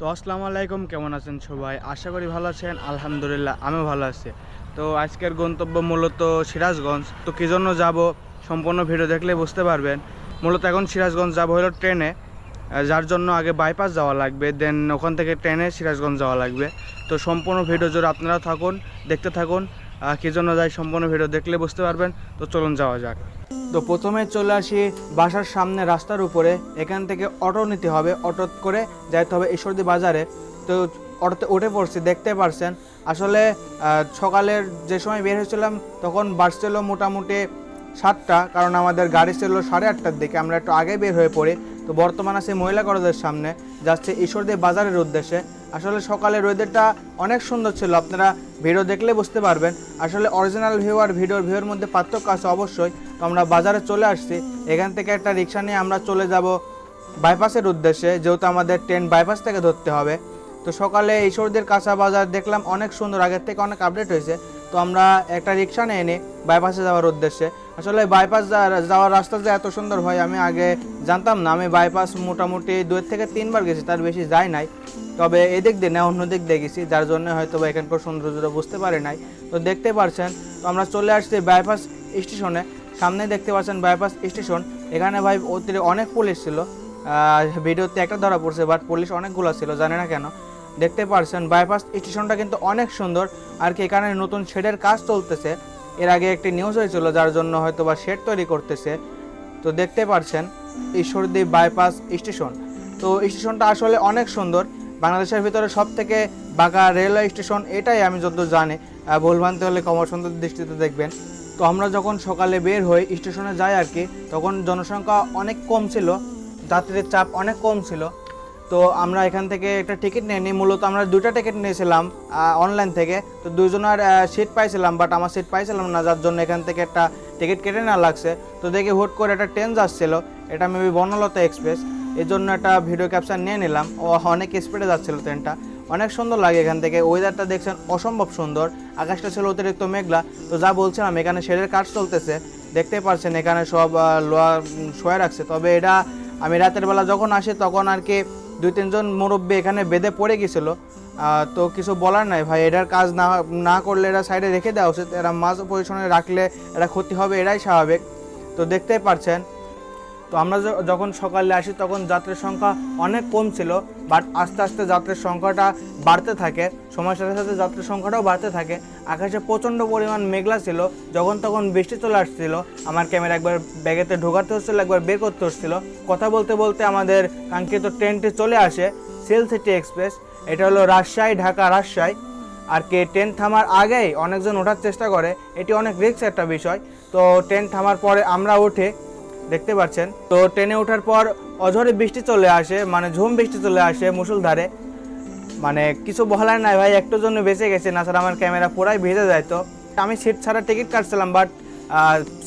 তো আসসালামু আলাইকুম, কেমন আছেন সবাই? আশা করি ভালো আছেন। আলহামদুলিল্লাহ আমিও ভালো আছি। তো আজকের গন্তব্য মূলত সিরাজগঞ্জ। তো কী জন্য যাব সম্পূর্ণ ভিডিও দেখলে বুঝতে পারবেন। মূলত এখন সিরাজগঞ্জ যাব হলো ট্রেনে, যার জন্য আগে বাইপাস যাওয়া লাগবে, দেন ওখান থেকে ট্রেনে সিরাজগঞ্জ যাওয়া লাগবে। তো সম্পূর্ণ ভিডিও জুড়ে আপনারা থাকুন, দেখতে থাকুন। কী জন্য যাই সম্পূর্ণ ভিডিও দেখলে বুঝতে পারবেন। তো চলুন যাওয়া যাক। তো প্রথমে চলে আসি বাসার সামনে রাস্তার উপরে। এখান থেকে অটো নিতে হবে, অটো করে যাইতে হবে ঈশ্বরদী বাজারে। তো অটোতে উঠে পড়ছি, দেখতে পারছেন। আসলে সকালের যে সময় বের হয়েছিলাম তখন বাস ছিল মোটামুটি 7টা, কারণ আমাদের গাড়ি ছিল 8:30টার দিকে। আমরা একটু আগে বের হয়ে পড়ি। তো বর্তমান আছে মহিলা কলেজের সামনে, যাচ্ছে ঈশ্বরদী বাজারের উদ্দেশ্যে। আসলে সকালের ওয়েদারটা অনেক সুন্দর ছিল, আপনারা ভিডিও দেখলে বুঝতে পারবেন। আসলে অরিজিনাল ভিউ আর ভিডিওর মধ্যে পার্থক্য আছে অবশ্যই। তো আমরা বাজারে চলে আসছি, এখান থেকে একটা রিক্সা নিয়ে আমরা চলে যাব বাইপাসের উদ্দেশ্যে, যেহেতু আমাদের ট্রেন বাইপাস থেকে ধরতে হবে। তো সকালে ঈশ্বরদীর কাঁচা বাজার দেখলাম অনেক সুন্দর, আগের থেকে অনেক আপডেট হয়েছে। তো আমরা একটা রিক্সা নিয়ে নিই বাইপাসে যাওয়ার উদ্দেশ্যে। আসলে বাইপাস যাওয়ার রাস্তা যে এত সুন্দর হয় আমি আগে জানতাম না। আমি বাইপাস মোটামুটি 2 থেকে 3বার গেছি, তার বেশি যাই নাই। তবে এদিক দিয়ে না অন্য দিক দিয়ে গেছি, যার জন্য হয়তো বা এখানকার সৌন্দর্যটা বুঝতে পারি নাই। তো দেখতে পাচ্ছেন, তো আমরা চলে আসছি বাইপাস স্টেশনে। সামনে দেখতে পাচ্ছেন বাইপাস স্টেশন। এখানে ভাই অনেক পুলিশ ছিল, ভিডিওতে একটা ধরা পড়ছে, বাট পুলিশ অনেকগুলো ছিল, জানি না কেন। দেখতে পাচ্ছেন বাইপাস স্টেশনটা কিন্তু অনেক সুন্দর। আর কি এখানে নতুন শেডের কাজ চলতেছে, এর আগে একটি নিউজ হয়েছিল, যার জন্য হয়তো বা শেড তৈরি করতেছে। তো দেখতে পাচ্ছেন ঈশ্বরদী বাইপাস স্টেশন। তো স্টেশনটা আসলে অনেক সুন্দর, বাংলাদেশের ভিতরে সব থেকে বাঁকা রেলওয়ে স্টেশন এটাই, আমি যতদূর জানি। ভুলভ্রান্তি হলে ক্ষমা সুন্দর দৃষ্টিতে দেখবেন। তো আমরা যখন সকালে বের হই স্টেশনে যাই আর কি, তখন জনসংখ্যা অনেক কম ছিল, যাত্রীর চাপ অনেক কম ছিল। তো আমরা এখান থেকে একটা টিকিট নিয়ে নিই। মূলত আমরা 2টা টিকিট নিয়েছিলাম অনলাইন থেকে। তো 2জনের সিট পাইছিলাম, বাট আমার সিট পাইছিলাম না, যার জন্য এখান থেকে একটা টিকিট কেটে নেওয়া লাগছে। তো দেখি হুট করে একটা ট্রেন যাচ্ছিলো, এটা মেবি বনলতা এক্সপ্রেস, এই জন্য একটা ভিডিও ক্যাপচার নিয়ে নিলাম। ও অনেক স্পিডে যাচ্ছিলো ট্রেনটা, অনেক সুন্দর লাগে এখান থেকে। ওয়েদারটা দেখছেন অসম্ভব সুন্দর, আকাশটা ছিল অতিরিক্ত মেঘলা। তো যা বলছিলাম, এখানে শেডের কাজ চলতেছে, দেখতে পাচ্ছেন এখানে সব লোহা শোয়া রাখছে। তবে এটা আমি রাতের বেলা যখন আসি তখন আর কি 2-3জন মুরব্বী এখানে বেঁধে পড়ে গেছিল। তো কিছু বলার নাই ভাই, এটার কাজ না করলে এরা সাইডে রেখে দেওয়া উচিত, এরা মাঝ পজিশনে রাখলে এটা ক্ষতি হবে, এটাই স্বাভাবিক। তো দেখতেই পারছেন। তো আমরা যখন সকালে আসি তখন যাত্রীর সংখ্যা অনেক কম ছিল, বাট আস্তে আস্তে যাত্রীর সংখ্যাটা বাড়তে থাকে, সময়ের সাথে সাথে যাত্রীর সংখ্যাটাও বাড়তে থাকে। আকাশে প্রচণ্ড পরিমাণ মেঘলা ছিল, যখন তখন বৃষ্টি চলে আসছিল। আমার ক্যামেরা একবার ব্যাগেতে ঢোকাতে হচ্ছিলো, একবার বের করতে হচ্ছিলো। কথা বলতে বলতে আমাদের কাঙ্ক্ষিত ট্রেনটি চলে আসে, সিল সিটি এক্সপ্রেস। এটা হলো রাজশাহী ঢাকা রাজশাহী। আর কি ট্রেন থামার আগেই অনেকজন ওঠার চেষ্টা করে, এটি অনেক রিস্ক একটা বিষয়। তো ট্রেন থামার পরে আমরা উঠে দেখতে পাচ্ছেন। তো ট্রেনে ওঠার পর অঝরে বৃষ্টি চলে আসে, মানে ঝুম বৃষ্টি চলে আসে মুষলধারে। মানে কিছু বলার নাই ভাই, একটু জন্য বেঁচে গেছে, না স্যার আমার ক্যামেরা পুরাই ভেজে যাইতো। আমি সিট ছাড়া টিকিট কাটছিলাম, বাট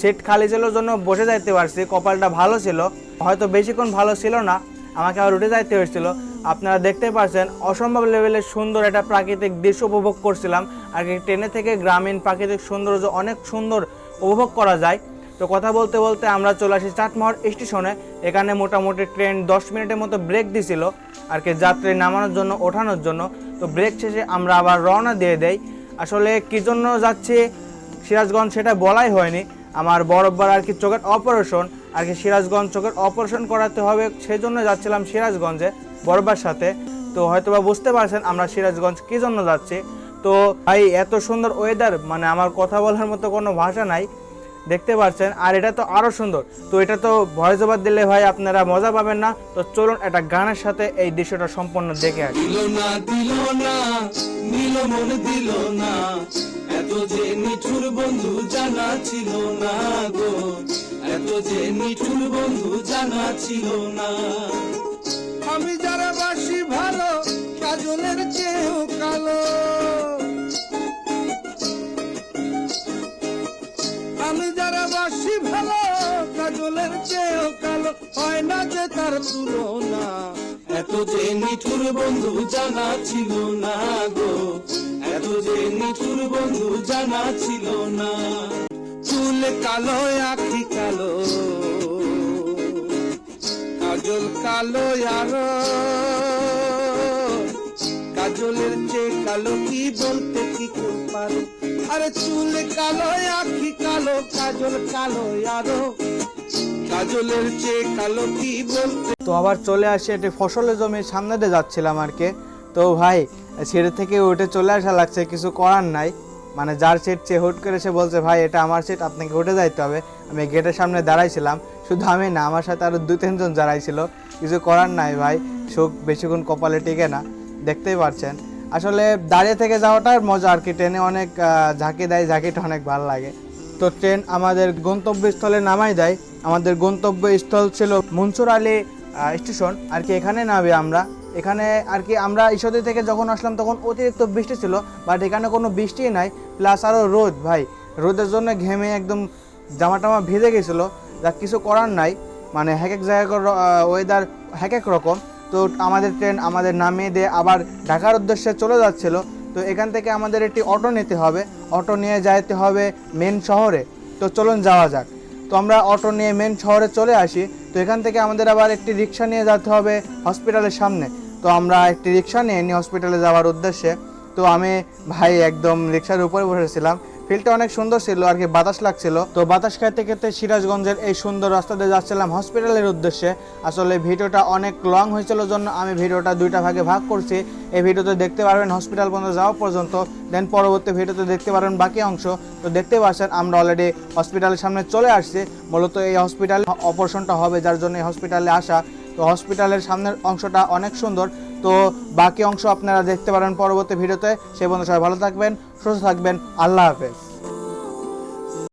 সিট খালি ছিল জন্য বসে যাইতে পারছি, কপালটা ভালো ছিল। হয়তো বেশিক্ষণ ভালো ছিল না, আমাকে আবার উঠে যাইতে হয়েছিল। আপনারা দেখতে পাচ্ছেন অসম্ভব লেভেলের সুন্দর একটা প্রাকৃতিক দৃশ্য উপভোগ করছিলাম। আর কি ট্রেনে থেকে গ্রামীণ প্রাকৃতিক সৌন্দর্য অনেক সুন্দর উপভোগ করা যায়। তো কথা বলতে বলতে আমরা চলে আসি চাটমোহর স্টেশনে। এখানে মোটামুটি ট্রেন 10 মিনিটের মতো ব্রেক দিছিল আর কি, যাত্রী নামানোর জন্য, ওঠানোর জন্য। তো ব্রেক শেষে আমরা আবার রওনা দিয়ে দেই। আসলে কী জন্য যাচ্ছি সিরাজগঞ্জ সেটা বলাই হয়নি। আমার বরাবর আর কি চোখের অপারেশন, আর কি সিরাজগঞ্জ চোখের অপারেশন করাতে হবে, সেই জন্য যাচ্ছিলাম সিরাজগঞ্জে বরাবর সাথে। তো হয়তো বা বুঝতে পারছেন আমরা সিরাজগঞ্জ কী জন্য যাচ্ছি। তো ভাই এত সুন্দর ওয়েদার, মানে আমার কথা বলার মতো কোনো ভাষা নাই, দেখতে পাচ্ছেন। আর এটা তো আরও সুন্দর। তো এটা তো ভয়েস ওভার দিলে ভাই আপনারা মজা পাবেন না। তো চলুন একটা গানের সাথে এই দৃশ্যটা সম্পূর্ণ দেখে আসি। এত যে নিঠুর বন্ধু জানা ছিল না গো, এত যে নিঠুর বন্ধু জানা ছিল না। আমি যারা বাসি ভালো, কাজলের চেয়েও কালো। আমি যারা বাসি ভালো, কাজলের চেয়েও কালো, হয় না যে তার তুলনা। এত যে নিঠুর বন্ধু জানা ছিল না গো, এত যে নিঠুর বন্ধু জানা ছিল না। চুল কালো, আখি কালো, কাজল কালো, আরো কালো কি বলতে কি কেউ পারো, আরে চুল কালো আখি কালো কাজল কালো আরো, কাজলের চেয়ে কালো কি বলতে। তো আবার চলে আসি একটি ফসলের জমির সামনে দিয়ে যাচ্ছিলাম আর কি। তো ভাই সিঁড়ি থেকে উঠে চলে আসা লাগছে, কিছু করার নাই। মানে যার সিট সে হুট করে সে বলছে ভাই এটা আমার সিট, আপনাকে উঠে যাইতে হবে। আমি গেটের সামনে দাঁড়াইছিলাম, শুধু আমি না আমার সাথে আরও 2-3 জন দাঁড়াইছিল। কিছু করার নাই ভাই, সুখ বেশিক্ষণ কপালে টিকে না, দেখতেই পারছেন। আসলে দাঁড়িয়ে থেকে যাওয়াটার মজা আর কি, ট্রেনে অনেক ঝাঁকি দেয়, ঝাঁকিটা অনেক ভালো লাগে। তো ট্রেন আমাদের গন্তব্যস্থলে নামাই দেয়। আমাদের গন্তব্যস্থল ছিল মনসুর আলী স্টেশন আর কি, এখানে নামে আমরা। এখানে আর কি আমরা ঈশ্বরদী থেকে যখন আসলাম তখন অতিরিক্ত বৃষ্টি ছিল, বাট এখানে কোনো বৃষ্টিই নাই, প্লাস আরও রোদ। ভাই রোদের জন্য ঘেমে একদম জামা টামা ভিজে গেছিলো, যা কিছু করার নাই। মানে এক এক জায়গার ওয়েদার এক এক রকম। তো আমাদের ট্রেন আমাদের নামিয়ে দিয়ে আবার ঢাকার উদ্দেশ্যে চলে যাচ্ছিলো। তো এখান থেকে আমাদের একটি অটো নিতে হবে, অটো নিয়ে যাইতে হবে মেন শহরে। তো চলুন যাওয়া যাক। তো আমরা অটো নিয়ে মেন শহরে চলে আসি। তো এখান থেকে আমাদের আবার একটি রিক্সা নিয়ে যেতে হবে হসপিটালের সামনে। তো আমরা একটি রিক্সা নিয়ে নিই হসপিটালে যাওয়ার উদ্দেশ্যে। তো আমি ভাই একদম রিক্সার উপরে বসেছিলাম, ফিলটা অনেক সুন্দর ছিল আর কি, বাতাস লাগছিল। তো বাতাস খাইতে খেতে সিরাজগঞ্জের এই সুন্দর রাস্তা দিয়ে যাচ্ছিলাম হসপিটালের উদ্দেশ্যে। আসলে ভিডিওটা অনেক লং হয়েছিল জন্য আমি ভিডিওটা 2টা ভাগে ভাগ করছি। এই ভিডিওতে দেখতে পারবেন হসপিটাল পর্যন্ত যাওয়া পর্যন্ত, দেন পরবর্তী ভিডিওতে দেখতে পারবেন বাকি অংশ। তো দেখতে পাচ্ছেন আমরা অলরেডি হসপিটালের সামনে চলে আসছি। মূলত এই হসপিটাল অপারেশনটা হবে, যার জন্য এই হসপিটালে আসা। তো হসপিটালের সামনের অংশটা অনেক সুন্দর। তো বাকি অংশ আপনারা দেখতে পারেন পরবর্তী ভিডিওতে। সে পর্যন্ত সবাই ভালো থাকবেন, সুস্থ থাকবেন, আল্লাহ হাফেজ।